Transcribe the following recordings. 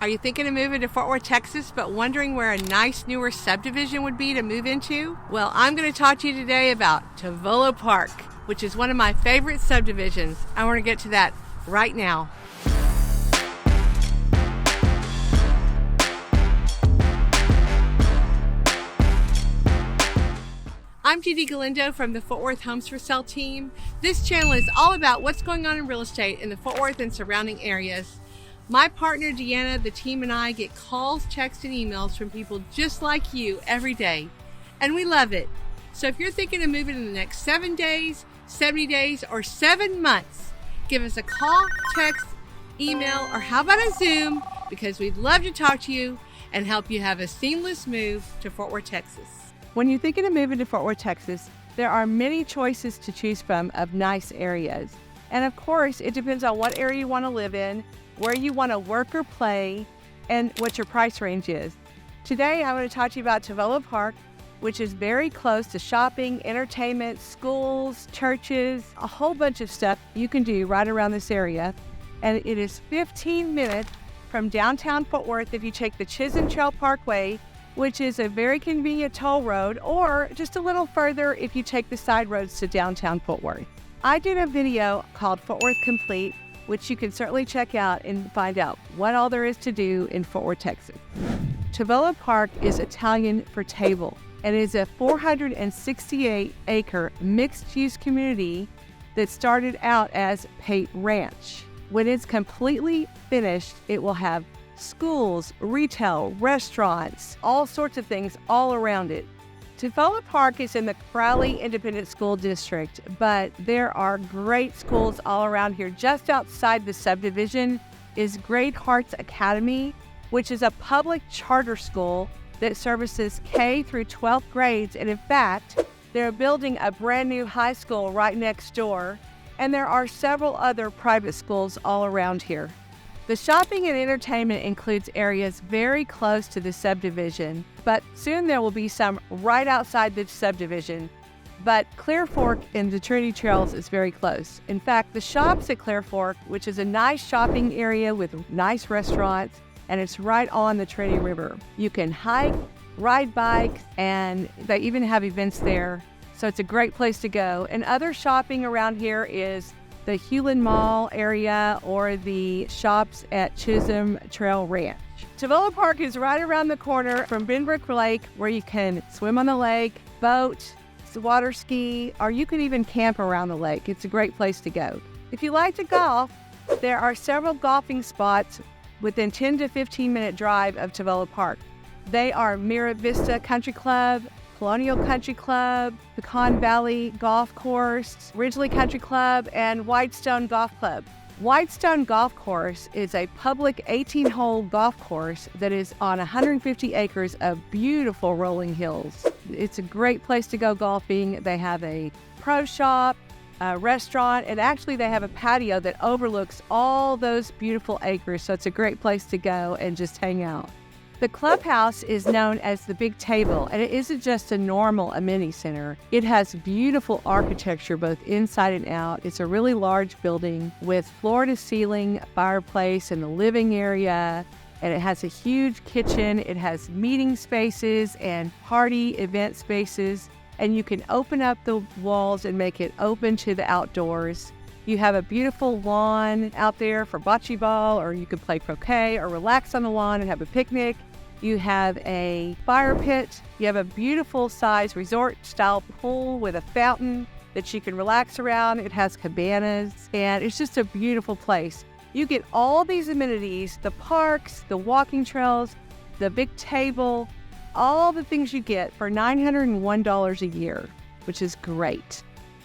Are you thinking of moving to Fort Worth, Texas, but wondering where a nice newer subdivision would be to move into? Well, I'm going to talk to you today about Tavolo Park, which is one of my favorite subdivisions. I want to get to that right now. I'm Dee Galindo from the Fort Worth Homes for Sale team. This channel is all about what's going on in real estate in the Fort Worth and surrounding areas. My partner Deanna, the team, and I get calls, texts, and emails from people just like you every day, and we love it. So if you're thinking of moving in the next 7 days, 70 days, or 7 months, give us a call, text, email, or how about a Zoom, because we'd love to talk to you and help you have a seamless move to Fort Worth, Texas. When you're thinking of moving to Fort Worth, Texas, there are many choices to choose from of nice areas. And of course, it depends on what area you want to live in, where you want to work or play, and what your price range is. Today, I want to talk to you about Tavolo Park, which is very close to shopping, entertainment, schools, churches, a whole bunch of stuff you can do right around this area. And it is 15 minutes from downtown Fort Worth if you take the Chisholm Trail Parkway, which is a very convenient toll road, or just a little further if you take the side roads to downtown Fort Worth. I did a video called Fort Worth Complete, which you can certainly check out and find out what all there is to do in Fort Worth, Texas. Tavolo Park is Italian for table, and is a 468-acre mixed-use community that started out as Pate Ranch. When it's completely finished, it will have schools, retail, restaurants, all sorts of things all around it. Tavolo Park is in the Crowley Independent School District, but there are great schools all around here. Just outside the subdivision is Great Hearts Academy, which is a public charter school that services K through 12th grades. And in fact, they're building a brand new high school right next door. And there are several other private schools all around here. The shopping and entertainment includes areas very close to the subdivision, but soon there will be some right outside the subdivision. But Clear Fork and the Trinity Trails is very close. In fact, the shops at Clear Fork, which is a nice shopping area with nice restaurants, and it's right on the Trinity River. You can hike, ride bikes, and they even have events there. So it's a great place to go. And other shopping around here is the Highland Mall area or the shops at Chisholm Trail Ranch. Tavolo Park is right around the corner from Benbrook Lake, where you can swim on the lake, boat, water ski, or you can even camp around the lake. It's a great place to go. If you like to golf, there are several golfing spots within 10 to 15 minute drive of Tavolo Park. They are Mira Vista Country Club, Colonial Country Club, Pecan Valley Golf Course, Ridgely Country Club, and Whitestone Golf Club. Whitestone Golf Course is a public 18-hole golf course that is on 150 acres of beautiful rolling hills. It's a great place to go golfing. They have a pro shop, a restaurant, and actually they have a patio that overlooks all those beautiful acres, so it's a great place to go and just hang out. The clubhouse is known as the Big Table, and it isn't just a normal amenity center. It has beautiful architecture both inside and out. It's a really large building with floor-to-ceiling fireplace in the living area, and it has a huge kitchen. It has meeting spaces and party event spaces, and you can open up the walls and make it open to the outdoors. You have a beautiful lawn out there for bocce ball, or you can play croquet or relax on the lawn and have a picnic. You have a fire pit. You have a beautiful size resort-style pool with a fountain that you can relax around. It has cabanas, and it's just a beautiful place. You get all these amenities, the parks, the walking trails, the big table, all the things you get for $901 a year, which is great.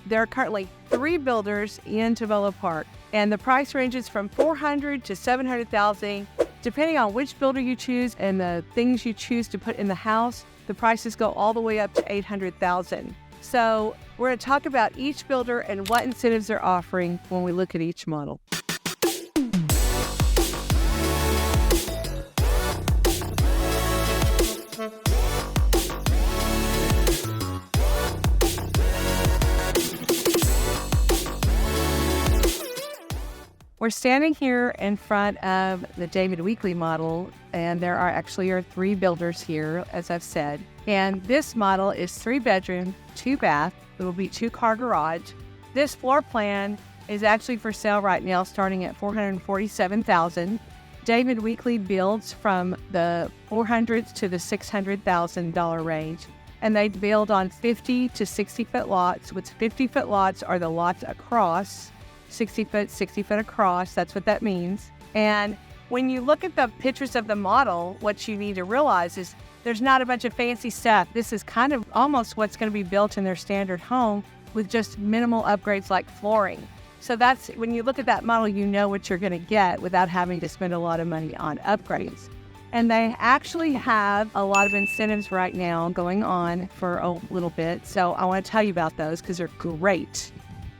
There are currently 3 builders in Tavolo Park, and the price ranges from $400,000 to $700,000. Depending on which builder you choose and the things you choose to put in the house, the prices go all the way up to $800,000. So we're going to talk about each builder and what incentives they're offering when we look at each model. We're standing here in front of the David Weekley model, and there are 3 builders here, as I've said. And this model is 3 bedroom, 2 bath. It will be 2-car garage. This floor plan is actually for sale right now, starting at $447,000. David Weekley builds from the $400,000 to the $600,000 range, and they build on 50 to 60 foot lots, which 50 foot lots are the lots across. 60 foot across, that's what that means. And when you look at the pictures of the model, what you need to realize is there's not a bunch of fancy stuff. This is kind of almost what's going to be built in their standard home with just minimal upgrades like flooring. So that's, when you look at that model, you know what you're going to get without having to spend a lot of money on upgrades. And they actually have a lot of incentives right now going on for a little bit. So I want to tell you about those because they're great.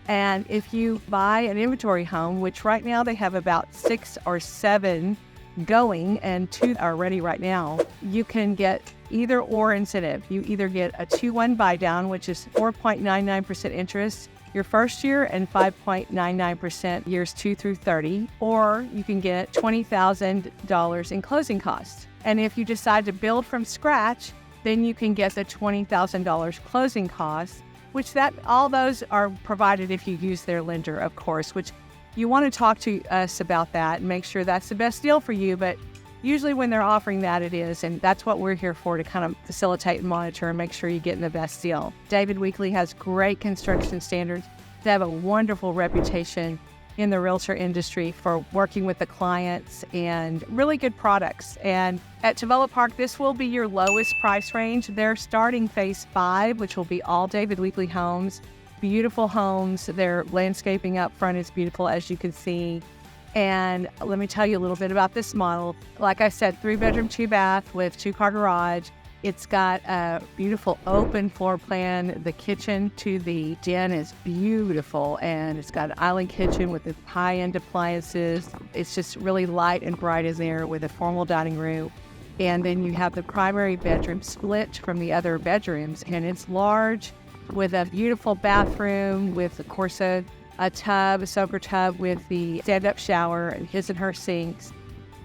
And if you buy an inventory home, which right now they have about 6 or 7 going and 2 are ready right now, you can get either or incentive. You either get a 2-1 buy down, which is 4.99% interest your first year and 5.99% years 2 through 30, or you can get $20,000 in closing costs. And if you decide to build from scratch, then you can get the $20,000 closing costs, which all those are provided if you use their lender, of course, which you want to talk to us about that and make sure that's the best deal for you. But usually when they're offering that, it is, and that's what we're here for, to kind of facilitate and monitor and make sure you're getting the best deal. David Weekley has great construction standards. They have a wonderful reputation in the realtor industry for working with the clients and really good products. And at Tavolo Park, this will be your lowest price range. They're starting phase 5, which will be all David Weekley homes, beautiful homes. Their landscaping up front is beautiful, as you can see. And let me tell you a little bit about this model. Like I said, 3 bedroom, 2 bath with 2-car garage. It's got a beautiful open floor plan. The kitchen to the den is beautiful, and it's got an island kitchen with the high-end appliances. It's just really light and bright in there with a formal dining room. And then you have the primary bedroom split from the other bedrooms, and it's large with a beautiful bathroom with, of course, a soaker tub with the stand-up shower and his and her sinks.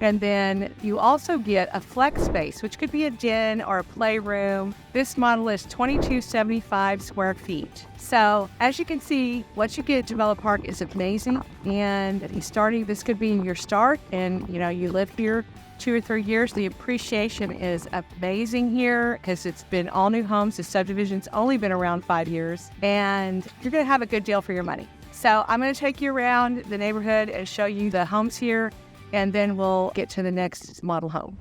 And then you also get a flex space, which could be a den or a playroom. This model is 2275 square feet. So as you can see, what you get at Tavolo Park is amazing. And this could be your start, and you live here 2 or 3 years. The appreciation is amazing here because it's been all new homes. The subdivision's only been around 5 years, and you're going to have a good deal for your money. So I'm going to take you around the neighborhood and show you the homes here, and then we'll get to the next model home.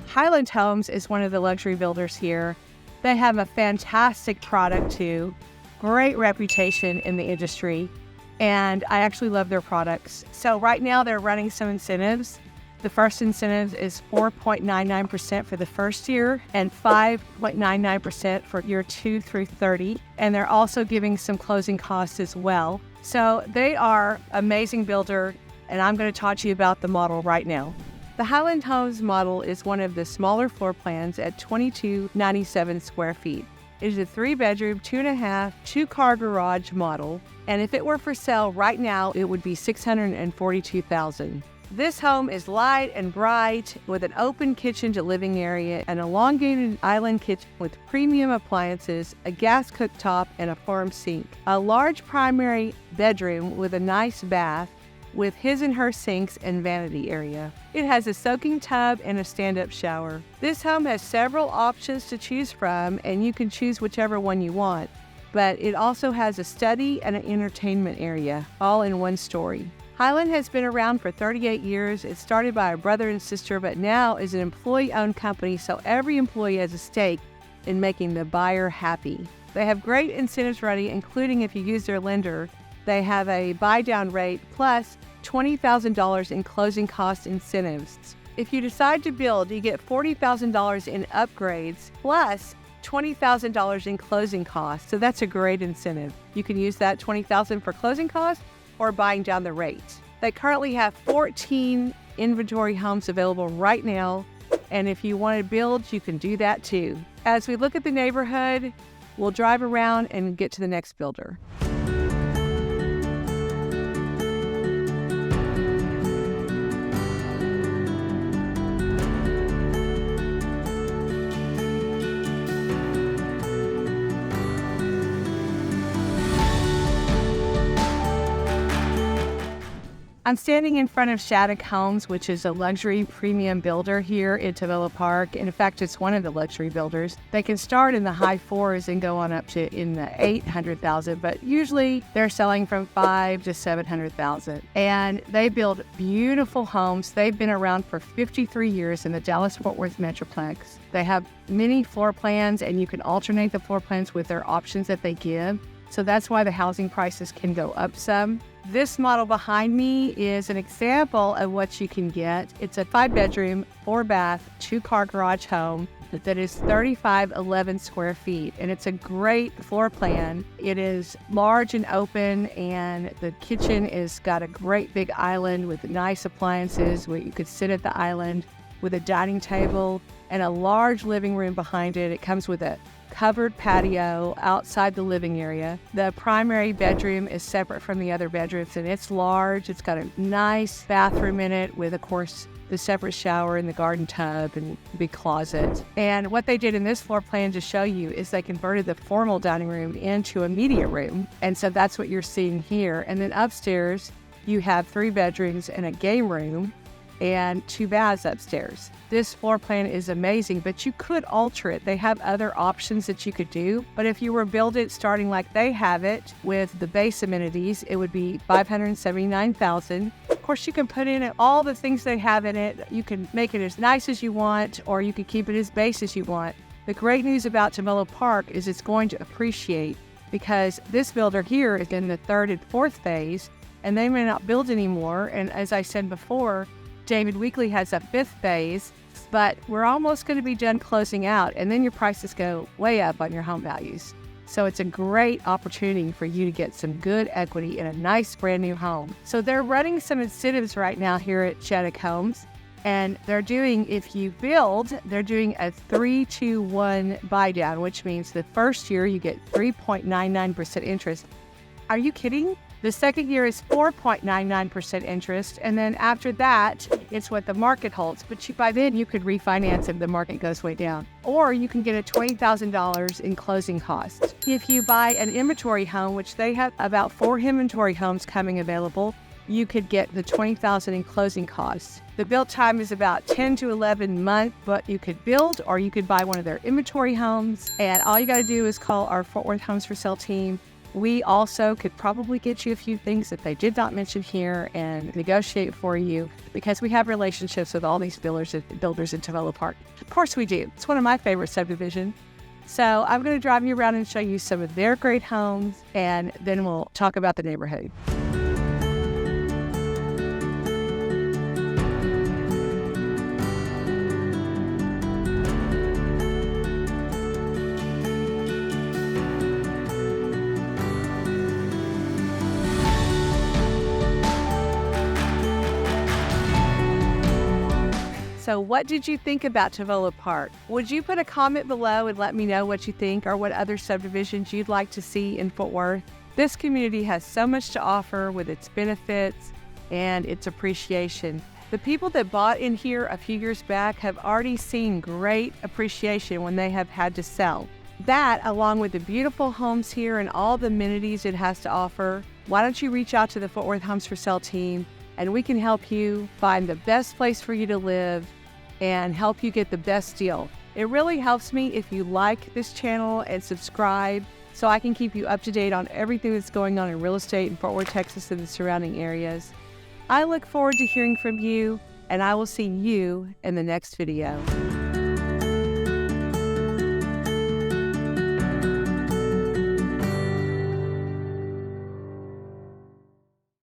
Highland Homes is one of the luxury builders here. They have a fantastic product too, great reputation in the industry, and I actually love their products. So right now they're running some incentives. The first incentive is 4.99% for the first year and 5.99% for year 2 through 30. And they're also giving some closing costs as well. So they are an amazing builder, and I'm going to talk to you about the model right now. The Highland Homes model is one of the smaller floor plans at 2297 square feet. It is a 3-bedroom, 2.5, 2-car garage model, and if it were for sale right now, it would be $642,000. This home is light and bright with an open kitchen to living area, an elongated island kitchen with premium appliances, a gas cooktop, and a farm sink. A large primary bedroom with a nice bath with his and her sinks and vanity area. It has a soaking tub and a stand-up shower. This home has several options to choose from, and you can choose whichever one you want, but it also has a study and an entertainment area, all in one story. Highland has been around for 38 years. It started by a brother and sister, but now is an employee-owned company, so every employee has a stake in making the buyer happy. They have great incentives ready, including if you use their lender. They have a buy-down rate plus $20,000 in closing cost incentives. If you decide to build, you get $40,000 in upgrades plus $20,000 in closing costs. So that's a great incentive. You can use that $20,000 for closing costs or buying down the rate. They currently have 14 inventory homes available right now. And if you want to build, you can do that too. As we look at the neighborhood, we'll drive around and get to the next builder. I'm standing in front of Shaddock Homes, which is a luxury premium builder here in Tavolo Park. In fact, it's one of the luxury builders. They can start in the high fours and go on up to in the 800,000, but usually they're selling from 5 to 700,000. And they build beautiful homes. They've been around for 53 years in the Dallas-Fort Worth Metroplex. They have many floor plans, and you can alternate the floor plans with their options that they give. So that's why the housing prices can go up some. This model behind me is an example of what you can get. It's a 5-bedroom, 4-bath, 2-car garage home that is 3,511 square feet. And it's a great floor plan. It is large and open, and the kitchen is got a great big island with nice appliances where you could sit at the island with a dining table and a large living room behind it. It comes with a covered patio outside the living area. The primary bedroom is separate from the other bedrooms, and it's large. It's got a nice bathroom in it with, of course, the separate shower and the garden tub and big closet. And what they did in this floor plan to show you is they converted the formal dining room into a media room. And so that's what you're seeing here. And then upstairs, you have 3 bedrooms and a game room and 2 baths upstairs. This floor plan is amazing, but you could alter it. They have other options that you could do, but if you were to build it starting like they have it with the base amenities, it would be $579,000. Of course, you can put in all the things they have in it. You can make it as nice as you want, or you could keep it as base as you want. The great news about Tavolo Park is it's going to appreciate, because this builder here is in the 3rd and 4th phase, and they may not build anymore. And as I said before, David Weekley has a 5th phase, but we're almost going to be done closing out, and then your prices go way up on your home values. So it's a great opportunity for you to get some good equity in a nice brand new home. So they're running some incentives right now here at Shaddock Homes, and they're doing, if you build, they're doing a 3-2-1 buy down, which means the first year you get 3.99% interest. Are you kidding? The second year is 4.99% interest, and then after that, it's what the market holds. But by then, you could refinance if the market goes way down. Or you can get a $20,000 in closing costs. If you buy an inventory home, which they have about 4 inventory homes coming available, you could get the $20,000 in closing costs. The build time is about 10 to 11 months, but you could build or you could buy one of their inventory homes. And all you got to do is call our Fort Worth Homes for Sale team. We also could probably get you a few things that they did not mention here and negotiate for you, because we have relationships with all these builders in Tavolo Park. Of course we do. It's one of my favorite subdivisions. So I'm going to drive you around and show you some of their great homes, and then we'll talk about the neighborhood. So what did you think about Tavolo Park? Would you put a comment below and let me know what you think, or what other subdivisions you'd like to see in Fort Worth? This community has so much to offer with its benefits and its appreciation. The people that bought in here a few years back have already seen great appreciation when they have had to sell. That, along with the beautiful homes here and all the amenities it has to offer, why don't you reach out to the Fort Worth Homes for Sale team, and we can help you find the best place for you to live and help you get the best deal. It really helps me if you like this channel and subscribe, so I can keep you up to date on everything that's going on in real estate in Fort Worth, Texas and the surrounding areas. I look forward to hearing from you, and I will see you in the next video.